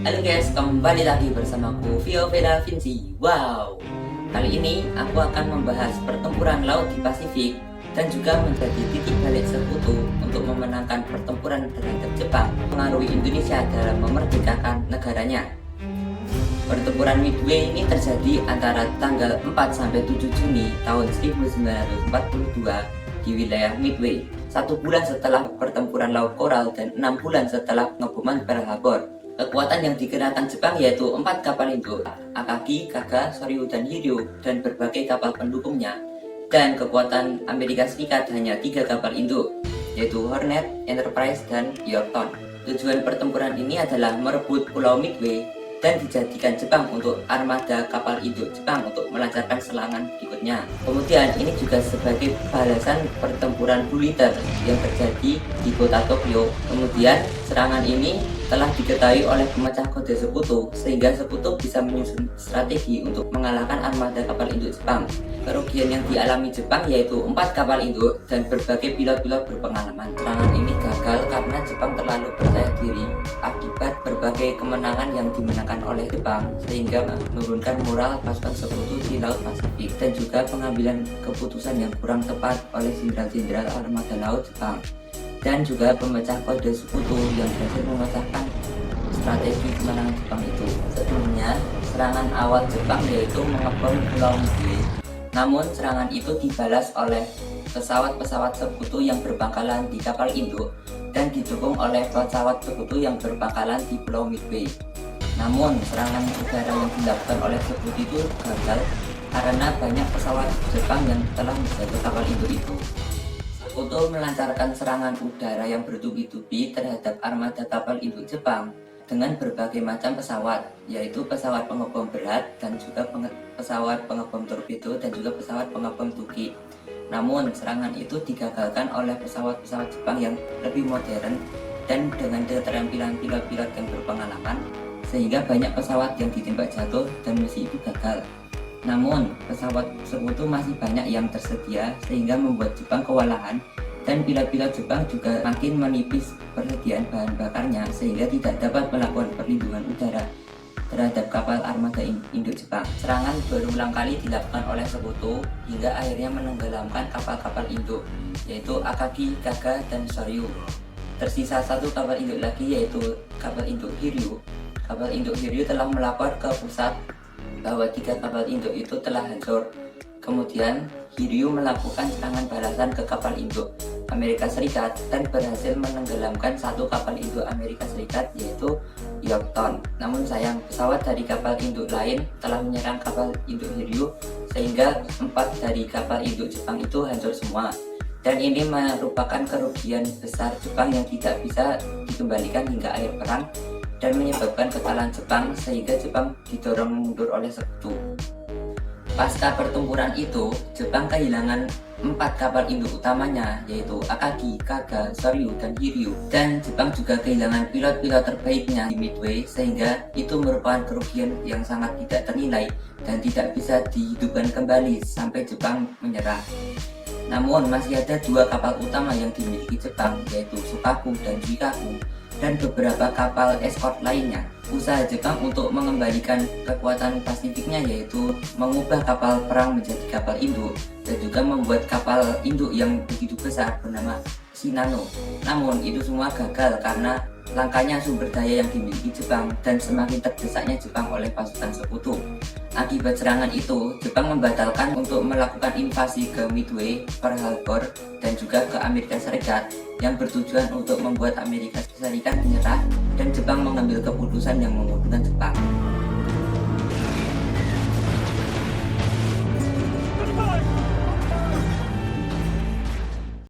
Halo guys, kembali lagi bersamaku Vio Vera Vinci. Wow, kali ini aku akan membahas pertempuran laut di Pasifik dan juga menjadi titik balik sekutu untuk memenangkan pertempuran terhadap Jepang, mengaruhi Indonesia dalam memerdekakan negaranya. Pertempuran Midway ini terjadi antara tanggal 4 sampai 7 Juni tahun 1942 di wilayah Midway, 1 bulan setelah pertempuran Laut Coral dan 6 bulan setelah pengeboman Pearl Harbor. Kekuatan yang dikerahkan Jepang yaitu 4 kapal induk, Akagi, Kaga, Soryu, dan Hiryu, dan berbagai kapal pendukungnya. Dan kekuatan Amerika Serikat hanya 3 kapal induk, yaitu Hornet, Enterprise, dan Yorktown. Tujuan pertempuran ini adalah merebut Pulau Midway dan dijadikan Jepang untuk armada kapal induk Jepang untuk melancarkan serangan berikutnya. Kemudian ini juga sebagai balasan pertempuran Blue Letter yang terjadi di kota Tokyo. Kemudian serangan ini telah diketahui oleh pemecah kode sekutu, sehingga sekutu bisa menyusun strategi untuk mengalahkan armada kapal induk Jepang. Kerugian yang dialami Jepang yaitu 4 kapal induk dan berbagai pilot-pilot berpengalaman. Serangan ini gagal karena Jepang terlalu percaya diri akibat berbagai kemenangan yang dimenangkan oleh Jepang, sehingga menurunkan moral pasukan sekutu di Laut Pasifik, dan juga pengambilan keputusan yang kurang tepat oleh jenderal-jenderal armada laut Jepang, dan juga pemecah kode sekutu yang berhasil memecahkan strategi kemenangan Jepang itu. Sebelumnya, serangan awal Jepang yaitu mengebom Pulau Midway. Namun serangan itu dibalas oleh pesawat-pesawat sekutu yang berpangkalan di kapal induk dan didukung oleh pesawat sekutu yang berpangkalan di Pulau Midway. Namun serangan udara yang dilakukan oleh sekutu itu gagal karena banyak pesawat Jepang yang telah menjaga kapal induk itu. Sekutu melancarkan serangan udara yang bertubi-tubi terhadap armada kapal induk Jepang dengan berbagai macam pesawat, yaitu pesawat pengebom berat dan juga pesawat pengebom torpedo dan juga pesawat pengebom tuki. Namun serangan itu digagalkan oleh pesawat-pesawat Jepang yang lebih modern dan dengan keterampilan pilot-pilot yang berpengalaman, sehingga banyak pesawat yang ditembak jatuh dan misi itu gagal. Namun pesawat sekutu masih banyak yang tersedia, sehingga membuat Jepang kewalahan, dan pilot-pilot Jepang juga makin menipis persediaan bahan bakarnya, sehingga tidak dapat melakukan perlindungan udara terhadap kapal armada induk Jepang. Serangan berulang kali dilakukan oleh sekutu hingga akhirnya menenggelamkan kapal-kapal induk, yaitu Akagi, Kaga, dan Soryu. Tersisa 1 kapal induk lagi, yaitu kapal induk Hiryu. Kapal induk Hiryu telah melapor ke pusat bahwa 3 kapal induk itu telah hancur. Kemudian Hiryu melakukan serangan balasan ke kapal induk Amerika Serikat dan berhasil menenggelamkan 1 kapal induk Amerika Serikat, yaitu Yorktown. Namun sayang, pesawat dari kapal induk lain telah menyerang kapal induk Hiryu, sehingga 4 dari kapal induk Jepang itu hancur semua. Dan ini merupakan kerugian besar Jepang yang tidak bisa dikembalikan hingga akhir perang, dan menyebabkan kekalahan Jepang, sehingga Jepang didorong mundur oleh sekutu. Pasca pertempuran itu, Jepang kehilangan 4 kapal induk utamanya, yaitu Akagi, Kaga, Soryu, dan Hiryu. Dan Jepang juga kehilangan pilot-pilot terbaiknya di Midway, sehingga itu merupakan kerugian yang sangat tidak ternilai dan tidak bisa dihidupkan kembali sampai Jepang menyerah. Namun masih ada 2 kapal utama yang dimiliki Jepang, yaitu Sukaku dan Juikaku, dan beberapa kapal escort lainnya. Usaha Jepang untuk mengembalikan kekuatan Pasifiknya yaitu mengubah kapal perang menjadi kapal induk, dan juga membuat kapal induk yang begitu besar bernama Shinano. Namun itu semua gagal karena langkanya sumber daya yang dimiliki Jepang dan semakin terdesaknya Jepang oleh pasukan sekutu. Akibat serangan itu, Jepang membatalkan untuk melakukan invasi ke Midway, Pearl Harbor, dan juga ke Amerika Serikat, yang bertujuan untuk membuat Amerika Serikat menyerah dan Jepang mengambil keputusan yang menguntungkan Jepang.